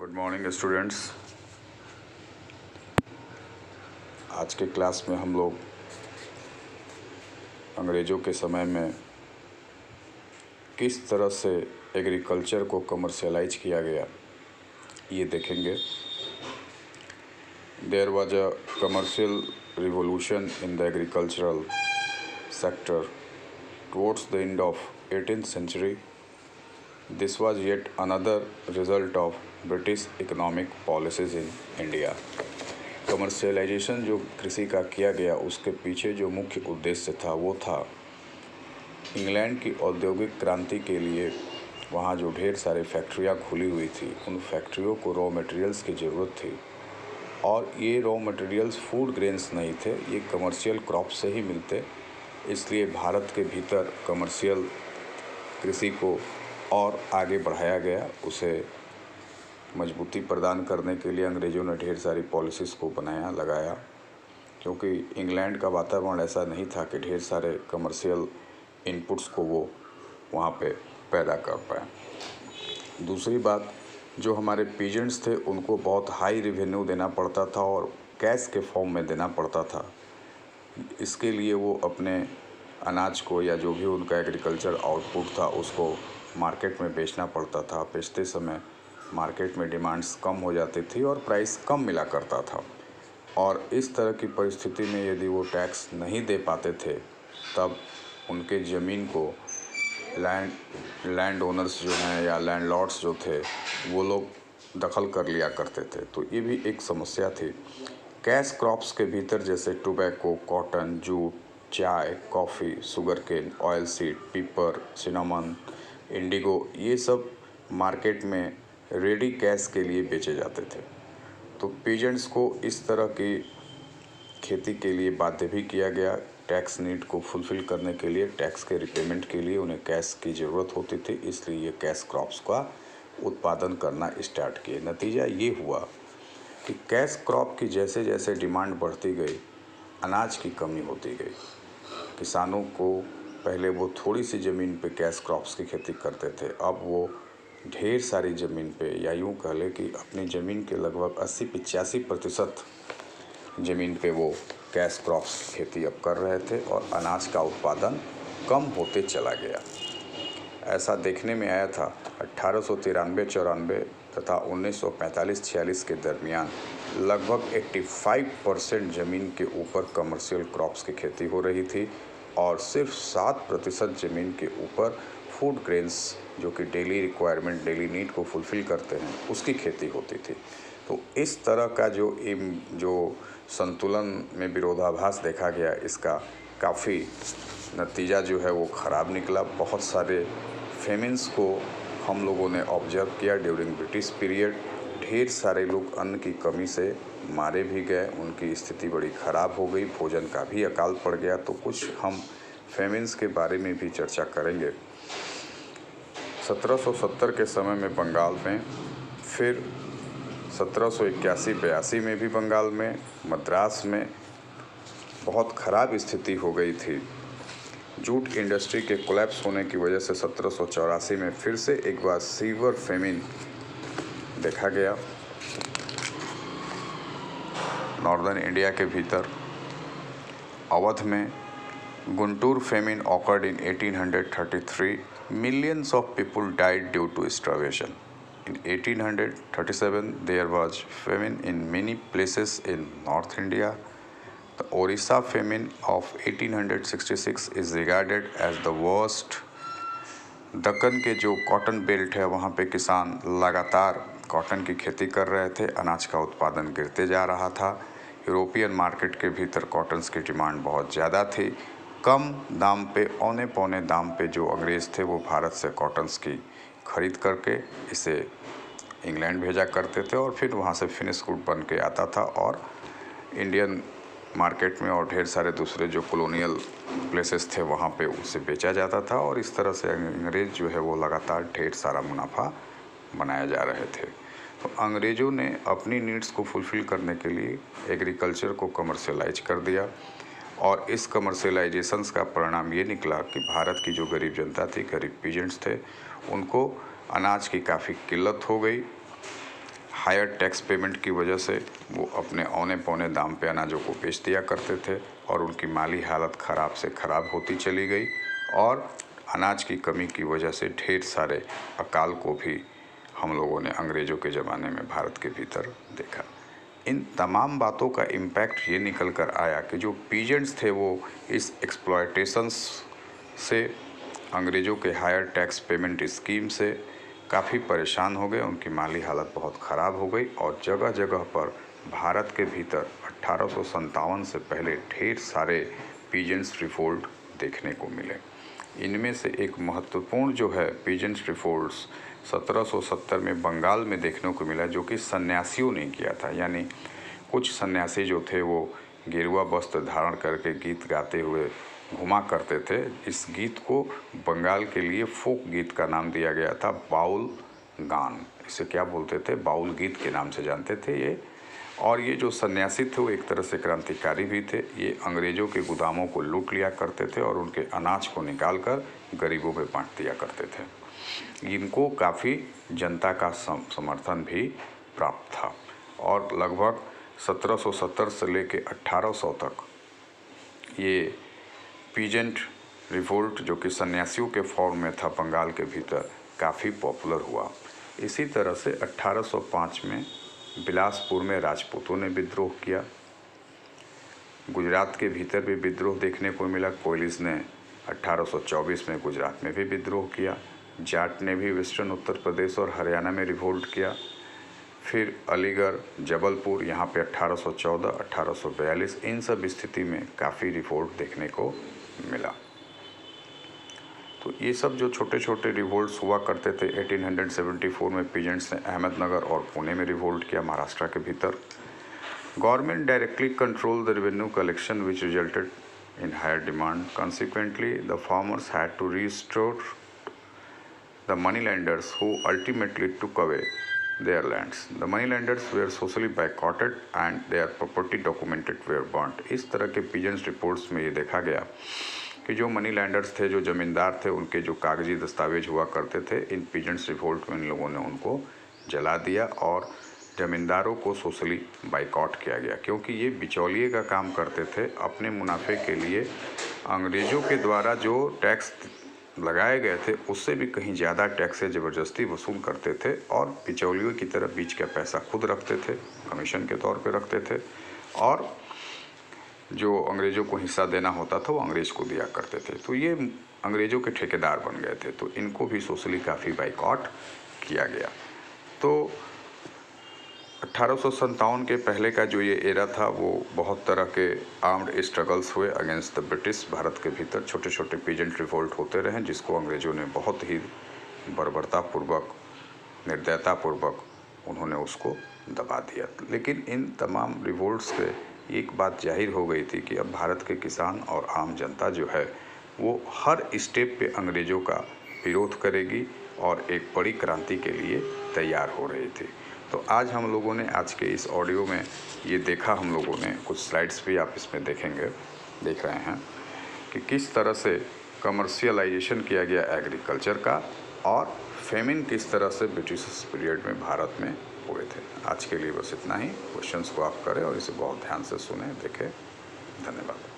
Good morning students. आज के class में हम लोग अंग्रेज़ों के समय में किस तरह से एग्रीकल्चर को कमर्शियलाइज किया गया ये देखेंगे। There was a commercial revolution in the agricultural sector towards the end of 18th century. This was yet another result of British economic policies in India. Commercialisation जो कृषि का किया गया उसके पीछे जो मुख्य उद्देश्य था वो था इंग्लैंड की औद्योगिक क्रांति के लिए वहाँ जो ढेर सारे फैक्ट्रियाँ खुली हुई थी उन फैक्ट्रियों को रॉ मटेरियल्स की ज़रूरत थी और ये रॉ मटेरियल्स फूड ग्रेन्स नहीं थे, ये कमर्शियल क्रॉप से ही मिलते। इसलिए भारत के भीतर कमर्शियल कृषि को और आगे बढ़ाया गया। उसे मजबूती प्रदान करने के लिए अंग्रेज़ों ने ढेर सारी पॉलिसीज़ को लगाया, क्योंकि इंग्लैंड का वातावरण ऐसा नहीं था कि ढेर सारे कमर्शियल इनपुट्स को वो वहाँ पे पैदा कर पाए। दूसरी बात, जो हमारे पीजेंट्स थे उनको बहुत हाई रेवेन्यू देना पड़ता था और कैश के फॉर्म में देना पड़ता था। इसके लिए वो अपने अनाज को या जो भी उनका एग्रीकल्चर आउटपुट था उसको मार्केट में बेचना पड़ता था। बेचते समय मार्केट में डिमांड्स कम हो जाती थी और प्राइस कम मिला करता था, और इस तरह की परिस्थिति में यदि वो टैक्स नहीं दे पाते थे तब उनके ज़मीन को लैंड ओनर्स जो हैं या लैंडलॉर्ड्स जो थे वो लोग दखल कर लिया करते थे। तो ये भी एक समस्या थी। कैश क्रॉप्स के भीतर जैसे टोबैको, कॉटन, जूट, चाय, coffee, sugar cane, oil seed, pepper, cinnamon, indigo, ये सब मार्केट में रेडी कैश के लिए बेचे जाते थे। तो पीजेंट्स को इस तरह की खेती के लिए बाध्य भी किया गया। टैक्स नीड को फुलफ़िल करने के लिए, टैक्स के रिपेमेंट के लिए उन्हें कैश की ज़रूरत होती थी, इसलिए ये कैश क्रॉप्स का उत्पादन करना स्टार्ट किए। नतीजा ये हुआ कि कैश क्रॉप की जैसे जैसे डिमांड बढ़ती गई, अनाज की कमी होती गई। किसानों को पहले वो थोड़ी सी ज़मीन पे कैश क्रॉप्स की खेती करते थे, अब वो ढेर सारी ज़मीन पे, या यूँ कह लें कि अपनी ज़मीन के लगभग 80-85% ज़मीन पे वो कैश क्रॉप्स खेती अब कर रहे थे और अनाज का उत्पादन कम होते चला गया। ऐसा देखने में आया था 1893-94 तथा 1945-46 के दरमियान लगभग 85% ज़मीन के ऊपर कमर्शियल क्रॉप्स की खेती हो रही थी और सिर्फ 7% ज़मीन के ऊपर फूड ग्रेन्स जो कि डेली रिक्वायरमेंट, डेली नीड को फुलफ़िल करते हैं, उसकी खेती होती थी। तो इस तरह का जो संतुलन में विरोधाभास देखा गया, इसका काफ़ी नतीजा जो है वो ख़राब निकला। बहुत सारे फेमिन्स को हम लोगों ने ऑब्जर्व किया ड्यूरिंग ब्रिटिश पीरियड। ढेर सारे लोग अन्न की कमी से मारे भी गए, उनकी स्थिति बड़ी ख़राब हो गई, भोजन का भी अकाल पड़ गया। तो कुछ हम फेमिन्स के बारे में भी चर्चा करेंगे। 1770 के समय में बंगाल में, फिर 1781-82 में भी बंगाल में, मद्रास में बहुत ख़राब स्थिति हो गई थी। जूट इंडस्ट्री के कोलैप्स होने की वजह से 1784 में फिर से एक बार सीवियर फेमिन देखा गया। नॉर्दर्न इंडिया के भीतर अवध में Guntur famine occurred in 1833. Millions of people died due to starvation. In 1837, there was famine in many places in North India. The Orissa famine of 1866 is regarded as the worst. Deccan के जो cotton belt है वहाँ पे किसान लगातार cotton की खेती कर रहे थे, अनाज का उत्पादन गिरते जा रहा था। यूरोपियन मार्केट के भीतर कॉटन्स की डिमांड बहुत ज़्यादा थी। कम दाम पे, औने पौने दाम पे जो अंग्रेज़ थे वो भारत से कॉटन्स की खरीद करके इसे इंग्लैंड भेजा करते थे और फिर वहाँ से फिनिश गुड बन के आता था और इंडियन मार्केट में और ढेर सारे दूसरे जो कॉलोनियल प्लेसेस थे वहाँ पे उसे बेचा जाता था। और इस तरह से अंग्रेज़ जो है वो लगातार ढेर सारा मुनाफा बनाया जा रहे थे। तो अंग्रेज़ों ने अपनी नीड्स को फुलफ़िल करने के लिए एग्रीकल्चर को कमर्शियलाइज कर दिया और इस कमर्शियलाइजेशंस का परिणाम ये निकला कि भारत की जो गरीब जनता थी, गरीब पीजेंट्स थे, उनको अनाज की काफ़ी किल्लत हो गई। हायर टैक्स पेमेंट की वजह से वो अपने औने पौने दाम पे अनाजों को बेच दिया करते थे और उनकी माली हालत ख़राब से ख़राब होती चली गई और अनाज की कमी की वजह से ढेर सारे अकाल को भी हम लोगों ने अंग्रेज़ों के ज़माने में भारत के भीतर देखा। इन तमाम बातों का इम्पैक्ट ये निकल कर आया कि जो पीजेंट्स थे वो इस एक्सप्लॉयटेशंस से, अंग्रेज़ों के हायर टैक्स पेमेंट स्कीम से काफ़ी परेशान हो गए। उनकी माली हालत बहुत ख़राब हो गई और जगह जगह पर भारत के भीतर 1857 से पहले ढेर सारे पीजेंट्स रिवोल्ट देखने को मिले। इनमें से एक महत्वपूर्ण जो है पीजेंट्स रिवोल्ट्स 1770 में बंगाल में देखने को मिला, जो कि सन्यासियों ने किया था। यानी कुछ सन्यासी जो थे वो गेरुआ वस्त्र धारण करके गीत गाते हुए घुमा करते थे। इस गीत को बंगाल के लिए फोक गीत का नाम दिया गया था, बाउल गान। इसे क्या बोलते थे? बाउल गीत के नाम से जानते थे ये। और ये जो सन्यासी थे वो एक तरह से क्रांतिकारी भी थे। ये अंग्रेज़ों के गोदामों को लूट लिया करते थे और उनके अनाज को निकाल कर गरीबों में बांट दिया करते थे। इनको काफ़ी जनता का समर्थन भी प्राप्त था और लगभग 1770 से लेके 1800 तक ये पीजेंट रिवोल्ट, जो कि सन्यासियों के फॉर्म में था, बंगाल के भीतर काफ़ी पॉपुलर हुआ। इसी तरह से 1805 में बिलासपुर में राजपूतों ने विद्रोह किया। गुजरात के भीतर भी विद्रोह देखने को मिला। कोलिस ने 1824 में गुजरात में भी विद्रोह किया। जाट ने भी वेस्टर्न उत्तर प्रदेश और हरियाणा में रिवोल्ट किया। फिर अलीगढ़, जबलपुर, यहाँ पे 1814, 1842 इन सब स्थिति में काफ़ी रिवोल्ट देखने को मिला। तो ये सब जो छोटे छोटे रिवोल्ट्स हुआ करते थे, 1874 में पीजेंट्स ने अहमदनगर और पुणे में रिवोल्ट किया, महाराष्ट्र के भीतर। Government directly control the revenue collection which resulted in higher demand. Consequently, the farmers had to restore the moneylenders who ultimately took away their lands. The moneylenders were socially boycotted and their property documented were burnt. इस तरह के peasants reports में ये देखा गया कि जो money landers थे, जो ज़मींदार थे, उनके जो कागजी दस्तावेज हुआ करते थे, इन पीजेंट्स रिवोल्ट में इन लोगों ने उनको जला दिया और ज़मींदारों को सोशली बाइकआउट किया गया, क्योंकि ये बिचौलिए का काम करते थे। अपने मुनाफे के लिए अंग्रेज़ों के द्वारा जो टैक्स लगाए गए थे उससे भी कहीं ज़्यादा टैक्स ज़बरदस्ती वसूल करते थे और बिचौलियों की तरह बीच का पैसा खुद रखते थे, कमीशन के तौर पे रखते थे और जो अंग्रेज़ों को हिस्सा देना होता था वो अंग्रेज़ को दिया करते थे। तो ये अंग्रेज़ों के ठेकेदार बन गए थे, तो इनको भी सोशली काफ़ी बाइकआउट किया गया। तो 1857 के पहले का जो ये एरा था वो बहुत तरह के आर्म्ड स्ट्रगल्स हुए अगेंस्ट द ब्रिटिश। भारत के भीतर छोटे छोटे पीजेंट रिवोल्ट होते रहे, जिसको अंग्रेज़ों ने बहुत ही बर्बरतापूर्वक, निर्दयतापूर्वक उन्होंने उसको दबा दिया। लेकिन इन तमाम रिवोल्ट्स से एक बात जाहिर हो गई थी कि अब भारत के किसान और आम जनता जो है वो हर स्टेप पे अंग्रेज़ों का विरोध करेगी और एक बड़ी क्रांति के लिए तैयार हो रही थी। तो आज हम लोगों ने, आज के इस ऑडियो में ये देखा, हम लोगों ने कुछ स्लाइड्स भी आप इसमें देख रहे हैं कि किस तरह से कमर्शियलाइजेशन किया गया एग्रीकल्चर का और फेमिन किस तरह से ब्रिटिश पीरियड में भारत में हुए थे। आज के लिए बस इतना ही। क्वेश्चंस को आप करें और इसे बहुत ध्यान से सुने, देखें। धन्यवाद।